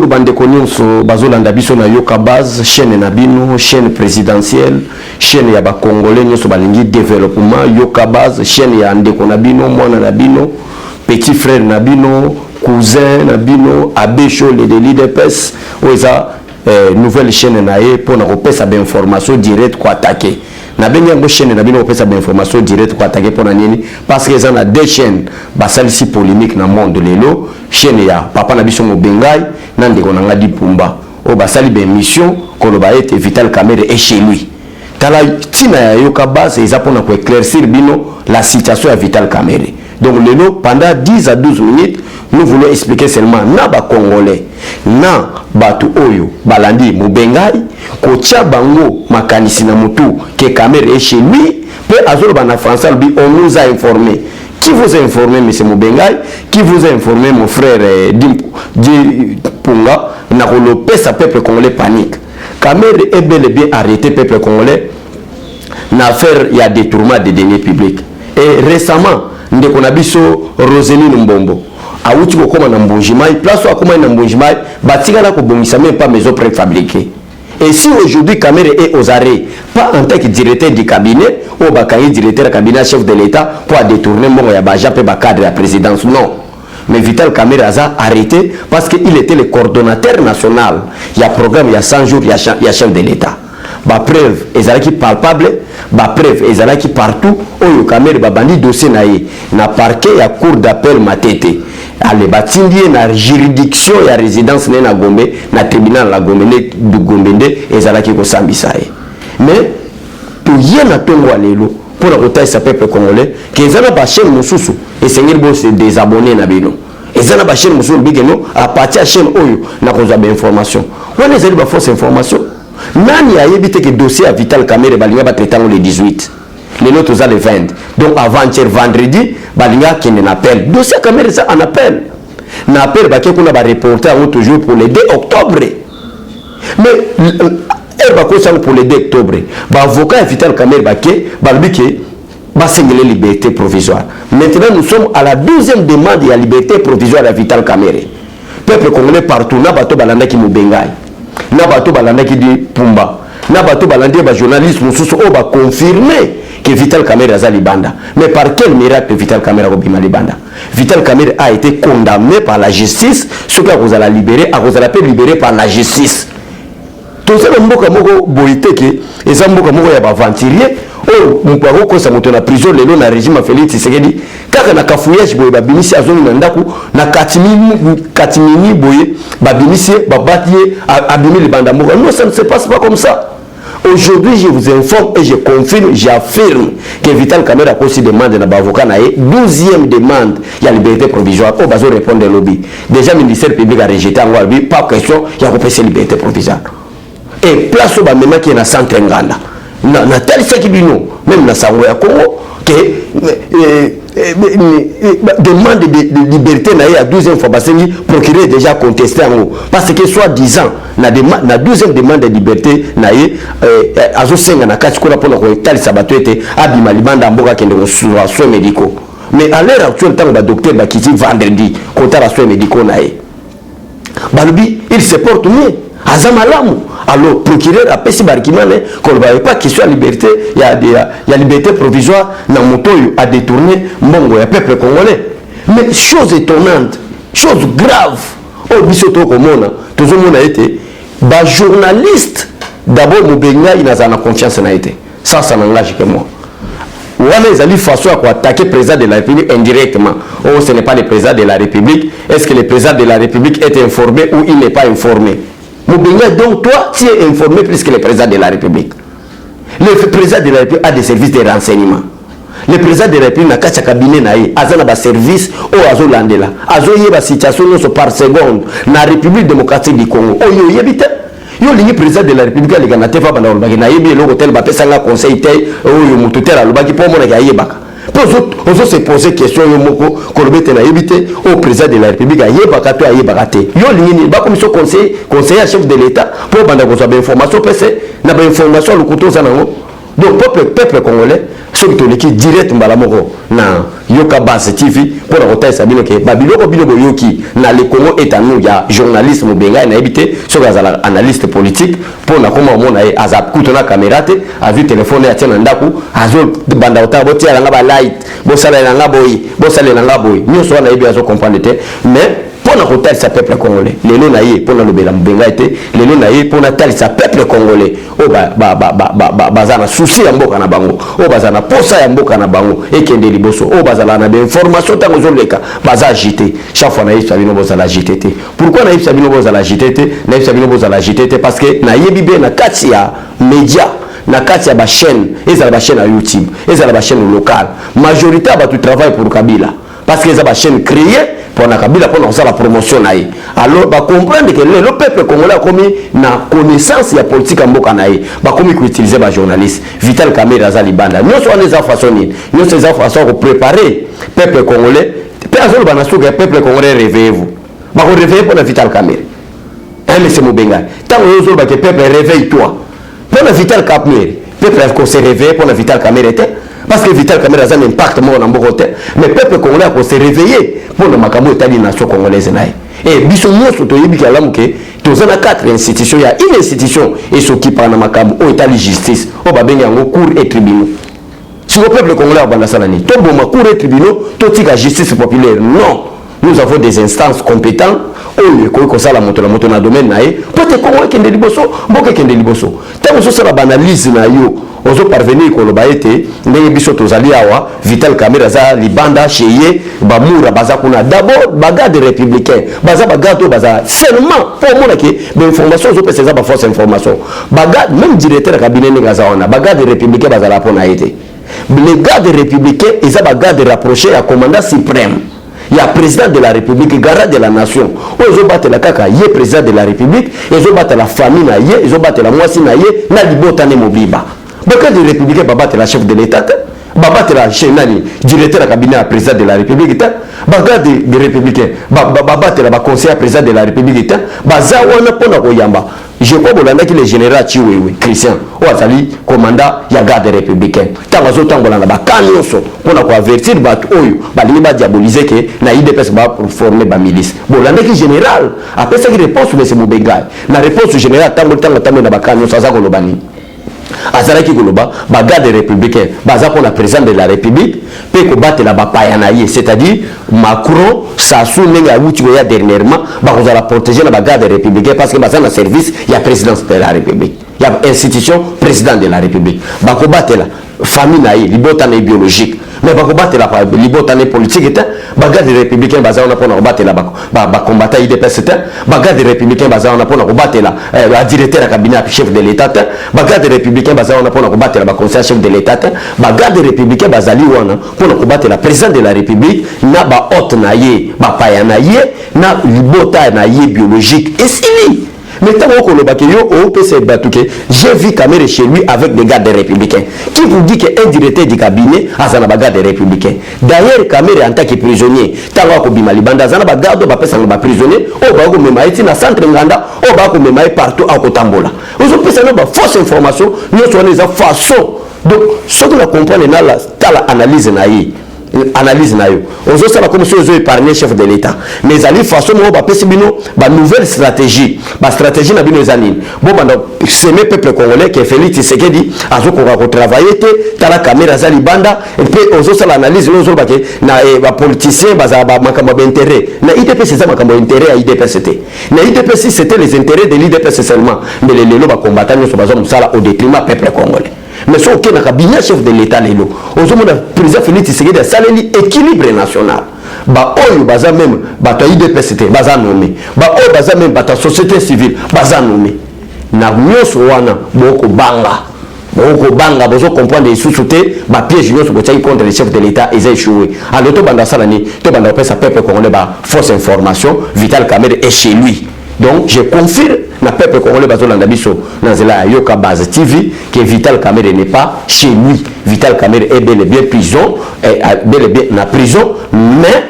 bonjour bande konyoso bazolanda biso na Yoka Base chaîne na bino chaîne présidentielle chaîne ya ba congolais nyoso balingi développement Yoka Base chaîne ya ndeko na bino mwana na bino petit frère na bino cousin na bino abesho le l'IDPS oza nouvelle chaîne na ye pour na repesa ba information direct ko attaquer na benga ngo chaîne na bino repesa ba information direct ko attaquer pour na nini parce que ça na deux chaînes basalisi polémique na monde lelo chaîne ya papa na biso Mobengai na ndeko na ngadi Pumba o basali ba émission koloba ete Vital Kamerhe est chez lui tala tina ya Yoka Base eza pour na ko éclaircir bino la situation ya Vital Kamerhe. Donc lelo pendant 10 à 12 minutes nous voulons expliquer seulement na ba congolais na batu oyo balandi Mobengai ko tia bango makanisi na mutu que Kamerhe est chez lui pe azolo bana français on nous a informé. Qui vous a informé, M. Mobengai? Qui vous a informé, mon frère Punga? N'a pas sa peuple congolais panique. Kamerhe est bel et bien arrêté, peuple congolais. L'affaire, il y a détournement des deniers publics. Et récemment, nous avons Roseline Mbombo. A outi ko koma na mbonjimai, place wa koma na mbonjimai, batika na ko bongisa même pas maison préfabriquée. Et si aujourd'hui Kamerhe est aux arrêts, pas en tant que directeur du cabinet, ou bakaye directeur du cabinet chef de l'État pour détourner mon yabaja pe cadre de la présidence, non. Mais Vital Kamerhe a arrêté parce qu'il était le coordonnateur national. Il y a programme, il y a 100 jours, il y a chef de l'État. Ba preuve, ezalaki palpable, ba preuve, ezalaki partout. Oyo Kamerhe ba bandi dossier na ye, na parquet ya cour d'appel Matete. Ale batindi na juridiction ya résidence na Gombe na tribunal la Gombe du Gombe nde ezalaki ko sambisa ye. Mais to yena tongo alelo pour la rotaille sa peuple congolais que ezana ba chaîne mususu et sengeli bo se désabonner na bino. Ezana ba chaîne mususu bigeno à partir chaîne oyo na ko za ba information. Wana ezali ba fausse information. Nani a yebite que dossier à Vital Kamerhe balinga ba traitant le 18. Les notes aux le 20. Donc avant-hier vendredi, balinga qui ne appelle. Dossier Kamerhe ça en appel. N'appel ba qu'on a reporter toujours pour le 2 octobre. Mais elle va quoi pour le 2 octobre. Ba avocat Vital Kamerhe ba balbike ba singler liberté provisoire. Maintenant nous sommes à la 12e demande de liberté provisoire à Vital Kamerhe. Peuple congolais partout na bato balanda ki Mobengai. Na bato balanda ki di Pumba. Na bato balanda ba journaliste mususu o ba confirmer que Vital Kamerhe a libanda. Mais par quel miracle Vital Kamerhe a obima libanda? Vital Kamerhe a été condamné par la justice, ce que vous allez libérer, à vous allez libérer par la justice. Tout ça, mboka moko boiteke, et ça mboka moko ya baventurier, oh mparo ko sa moto na prison lelo na régime Félix Tshisekedi, kaka na kafouillage boye babimisi azoni na ndaku na katimini boye babimisi babatiye abimi libanda moko. Non, ça ne se passe pas comme ça. Aujourd'hui, je vous informe et je confirme, j'affirme que Vital Kamerhe a aussi demandé à l'avocat, 12e demande, il y a liberté provisoire. On va répondre au lobby. Déjà, le ministère public a rejeté en lobby, pas question, il y a repéré liberté provisoire. Et place au Bamema qui est dans centre Nganda. Na tel ce qui dit non, même dans Savoie Congo, que demande de liberté à 12e fois parce que le procureur est déjà contesté en haut. Parce que soit 10 ans, na 12e demande de liberté azo senga na kati kola pona ko tali sabato ete abima libanda mboka kende ko soins médicaux. Mais à l'heure actuelle tant ba docteur ba kiti vendredi kota la soins médicaux na ye. Balubi il se porte mieux. Azamalamu. Alors procureur a pesi barkimane qu'on va pas question liberté, il y a liberté provisoire na moto a détourné mbongo ya peuple congolais. Mais chose étonnante, chose grave. Oh bisoto komona, toujours mona été ba journaliste d'abord Mobengai il n'a confiance na été. Ça n'engage que moi. Wana ezali façon à attaquer le président de la République indirectement. Oh ce n'est pas le président de la République. Est-ce que le président de la République est informé ou il n'est pas informé? Mobengai, donc toi, tu es informé plus que le président de la République. Le président de la République a des services de renseignement. Le président de la République n'a qu'à cabinet, a des services au Azolandela. Azo y a une situation par seconde. Dans la République démocratique du Congo. Oh, yo, yébite. Yo, le président de la République, il y a un téléphone dans le bagage. Il y a un hôtel, il y a un conseil, il y a un hôtel, il y a un on se poser question au président de la République comme conseiller chef de l'État pour avoir information na information le couteau ça Donc peuple congolais ceux qui direct mbalamoko na yoka base TV pour la rota sabino ke babiloko biloko yoki na le Congo est à nous ya journaliste mobenga na habité sur les analystes politiques pour na comment mona azap kutona caméra te a vu téléphone ya tiana ndaku azo banda ota boti ala nga ba light bo sala nga boy nyoso na yebi azo comprendre te mais pour na rota sa peuple congolais lelo na ye pour na lobela mobenga te lelo na ye pour na tali sa peuple congolais o bazana souci ya mboka na bango o bazana posa ya mboka na bango ekende liboso o bazala na information tango zoleka baza agité chaque fois na yebisa bino bozala agité te pourquoi na yebisa bino bozala agité te na yebisa bino bozala agité te parce que na yebi be na kati ya média na kati ya ba chaîne ezala ba chaîne ya YouTube ezala ba chaîne locale majorité ba tu travaille pour Kabila parce que ezala ba chaîne créée pour na Kabila pour na la promotion na ye alors ba comprendre que le peuple congolais a commis na connaissance ya politique mboka na ye ba commis ko utiliser ba journaliste Vital Kamerhe azali banda nous sommes les façon ni nous ces façon pour préparer peuple congolais personne ba na souka peuple congolais réveillez-vous ba ko réveiller pour na Vital Kamerhe mais c'est Mobenga tant que ba que peuple réveille-toi pour na Vital Kamerhe peuple ko se réveiller pour na Vital Kamerhe parce que Vital Kamerhe a un impact mort dans beaucoup de mais peuple congolais a se réveiller pour le makambo état nation congolaise naï et biso nyonso to yebi kala muke to zana 4 institutions il y a une institution et ce qui parle na makambo o état de justice o ba benga ngo cour et tribunaux si le peuple congolais a banda salani to boma cour et tribunaux to tika justice populaire non nous avons des instances compétentes oyo ko sala moto na domaine naï peut-être Congo kende liboso mboka kende liboso tant so sala banalise na yo ozo parvenir ko loba ete ndenge biso tozali awa Vital Kamerhe za libanda cheye bamura baza kuna d'abord bagade républicain baza bagado baza seulement pour mona ke be information zo pesa za ba fausse information bagade même directeur cabinet ngaza wana bagade républicain baza la pona ete les gardes républicains ils a bagade rapproché à commandant suprême il y a président de la République, garant de la nation. Ils ont battu la kaka, il y a président de la République, ils ont battu la famille, ils ont battu la moitié, ils ont battu Mobiba. Bakade de République, battu la chef de l'État, battu la chef directeur de cabinet président de la République, Bakade de Républicains, battu la conseiller président de la République, Bazawana Pona Koyamba. Je crois que le général Chiwewe, Christian, ou Azali, commandant, il y a garde républicain. Tant que autant qu'on a pour avertir Batoyo, Balima diaboliser que na IDPS va former la milice. Bon, le général, après ça, il répond sur M. Mobenga. La réponse du général, tant que na Bakano, ça va Golobani. Azalaki Goloba, bagade républicain, baza pour la présidente de la République, peut combattre la bapayanaye, c'est-à-dire Macron, Sassou, Nenga Wouti, dernièrement, vous allez protéger la bagade républicain parce que baza dans le service, il y a présidence de la République, il y a institution président de la République. Bah combattre la famille naïe, libotane biologique. Mais bah combattre la libotane politique, bagade républicain, baza on a pour combattre la combattre IDPS, bagade républicain, baza on a pour combattre la directeur cabinet chef de l'État, bagade républicain, baza on a pour combattre la conseiller chef de l'État, bagade républicain, bazali wana pour combattre la présidente de la République, na ba hôte naïe, ba paya naïe, na libotane naïe biologique. Et si mais tant que j'ai vu Kamerhe chez lui avec des gardes républicains. Qui vous dit qu'un directeur du cabinet a un garde républicain? D'ailleurs, Kamerhe en tant que prisonnier, tant que Bimalibanda, il y a un garde prisonnier, au bas où il y a un centre Nganda, au bas où il y a partout à Kotambola. Vous avez une fausse information, nous sommes des façons. Donc, ce que nous comprenons, c'est l'analyse naïve. Analyse na yo ozo sala comme si ozo épargner chef de l'État mais ali façon mo ba pesi bino ba nouvelle stratégie na bino ezanine bon banda semer peuple congolais que Félix Tshisekedi azo ko travailler te tala caméra za libanda et puis ozo sala analyse ozo ba ke na ba politicien baza ba makambo d'intérêt na IDPS c'est makambo d'intérêt à IDPS te na IDPS c'était les intérêts de l'IDPS seulement mais les lelo ba combattants so bazo musala au détriment peuple congolais. Mais ce qui est le cabinet chef de l'État, le président Félix Tshisekedi a salé l'équilibre national. Bah, oyo baza même, bata IDPST, baza nommé. Bah, oyo baza même, bata société civile, baza nommé. Na nyoso wana, boko banga. Boko banga, bozo comprendre les sous-soutés, bah, piège nyoso botiaki contre les chefs de l'État, ils ont échoué. Alors, to banda salani, to banda opesa peuple congolais, bah, fausse information, Vital Kamerhe est chez lui. Donc, je confirme, na peuple congolais bazolanda biso na zela yoka base TV que Vital Kamerhe n'est pas chez lui. Vital Kamerhe est bel et bien prison, bel et bien na prison, mais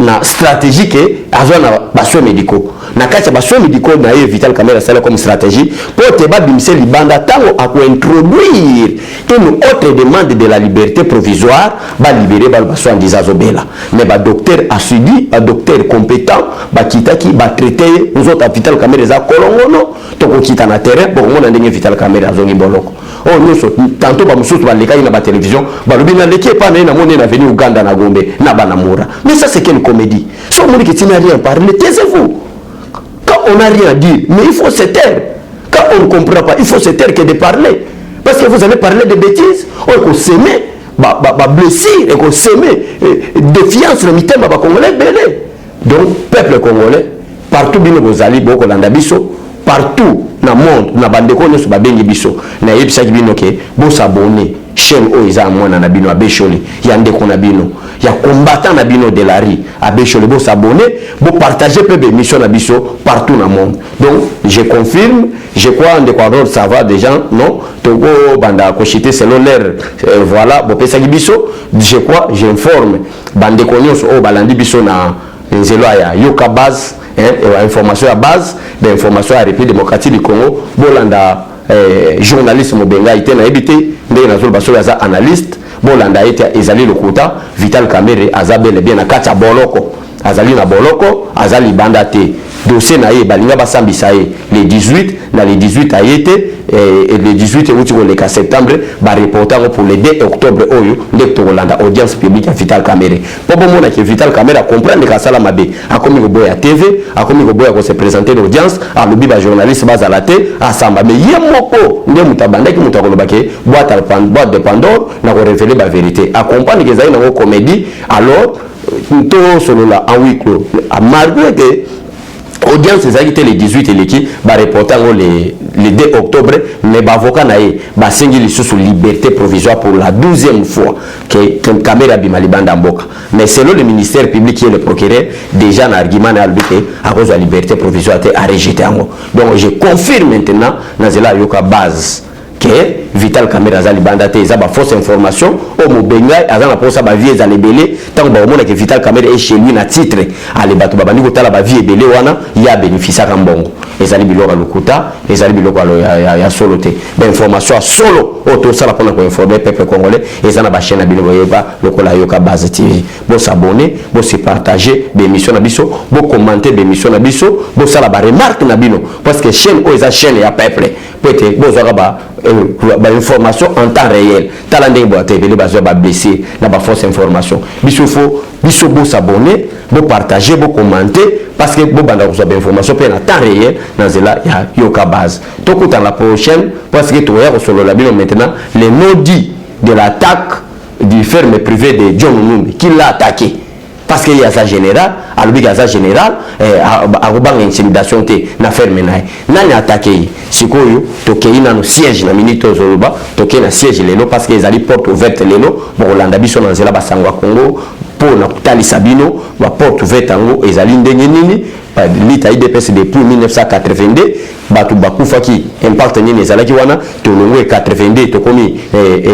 na stratégie que azona basoins médicaux na kati basoins médicaux na Vital Kamerhe sala comme stratégie pour te babimse libanda tango à introduire une autre demande de la liberté provisoire ba libérer ba basoins d'Izazobela mais ba docteur assudi ba docteur compétent ba kitaki ba traiter nous autres Vital Kamerhe za kolongono to ko kita na terrain pour mona ndenge Vital Kamerhe azongi boloko oh nous tantôt ba mususu ba leka na ba télévision ba lobi na leki pa na mona na venu Uganda na Gombe na banamura mais ça c'est quelle comédie so moni que tu n'as rien parlé taisez-vous. Quand on n'a rien à dire, mais il faut se taire. Quand on ne comprend pas, il faut se taire que de parler. Parce que vous allez parler de bêtises, on peut s'aimer, blessure, on peut s'aimer, défiance, le mitem, congolais, belé. Donc, peuple congolais, partout, vous allez, beaucoup l'andabiso, partout dans le monde, dans le bandeko, nous sommes bien biso, na yebisa kibino ke, bon s'abonner, chaîne o isa mwana na bino abesholi, yande ko na bino, ya combattant na bino de la rue, abesholi, bon s'abonner, bon partager peu de mission na biso partout dans le monde. Donc, je confirme, je crois en Équateur, ça va des gens, non, Togo, banda kochité selon l'air, voilà, bon pesa biso, je crois, j'informe, bandeko nyos o balandi biso na nzelo ya yoka base. Information à base d'information à République démocratique du Congo bolanda journaliste mobenga ite na ebité ndé na zolo baso ya analyste bolanda ite ezali lokuta Vital Kamerhe azabele bien na kati ya boloko azali na boloko azali banda te dossier na ye balinga basambisa ye le 18 na le 18 ayete et le 18 août le septembre ba reporter pour le 2 octobre oyo ndé to Rolanda audience publique à Vital Kamerhe pour mona que Vital Kamerhe comprendre que sala mabe akomi ko boya TV akomi ko boya ko se présenter l'audience a lobi ba journaliste bazala te asamba mais yemoko ndé mutabanda ki mutakoloba ke boîte de Pandore na ko révéler ba vérité a comprendre que zaina ko comédie alors to solo la en huis clos malgré que audience ezalaki le 18 eleki bareporter yango le 2 octobre mais bavoka na ye basengi lisusu liberté provisoire pour la 12e fois que Kamerhe abima libanda mboka mais selon le ministère public qui est le procureur déjà na argument na albi ke à cause de la liberté provisoire te a rejeté yango donc je confirme maintenant na zela yoka base que Vital Kamerhe azali banda te eza ba fausse information o mobenga azana posa ba vie ezali belé tant ba omona que Vital Kamerhe est chez lui na titre ale bato ba bandi kotala ba vie belé wana ya bénéficier ka mbongo ezali biloko lokuta ezali biloko ya solo te ba information solo auto sala pona ko informer peuple congolais ezana ba chaîne na bino boyeba lokola yoka base TV bo s'abonner bo se partager be émission na biso bo commenter be émission na biso bo sala ba remarque na bino parce que chaîne o eza chaîne ya peuple peut-être bo zaka ba information en temps réel talande bo atebele ba zo ba blessé na ba fausse information biso fo biso bo s'abonner bo partager bo commenter parce que bo banda ko so ba information pe na temps réel na zela ya yoka base to kuta la prochaine parce que to ya solo la bino maintenant les non-dits de l'attaque du ferme privé de John Numbi qui l'a attaqué parce qu'il y a sa général à l'objet à sa général à rebang intimidation te na ferme nae nani attaqué sikoyo tokei na no siège na minute zoloba tokei na siège lelo parce que les ali porte ouverte lelo pour landa biso na nzela basangwa Congo pour na kutalisa bino ba porte ouverte ngo ezali ndenge nini l'État IDPS depuis 1982 batu bakufaki impact nini ezalaki wana tolongwe 82 tokomi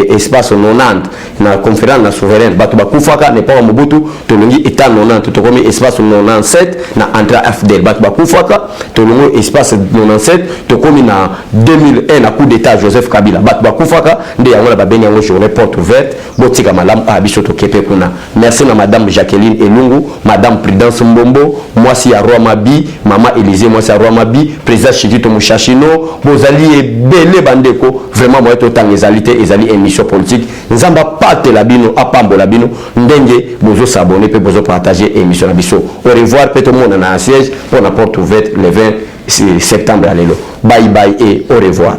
espace 90 na conférence na souveraine batu bakufaka ne pas Mobutu tolongi état 90 tokomi espace 97 na entra FDL batu bakufaka tolongwe espace 97 tokomi na 2001 na coup d'état Joseph Kabila batu bakufaka nde yango la babeni yango journée porte ouverte botika malam abiso tokepe kuna merci na madame Jacqueline Elungu madame Prudence Mbombo moi si ya Roi Mabi maman Élysée moi si ya Roi Mabi président Chikito Mushashino bozali ebele bandeko vraiment moi to tang ezali émission politique nzamba pate la bino apambo la bino ndenge bozo s'abonner pe bozo partager émission la biso au revoir peut tout le monde na siège pour la porte ouverte le 20 septembre alelo bye bye et au revoir.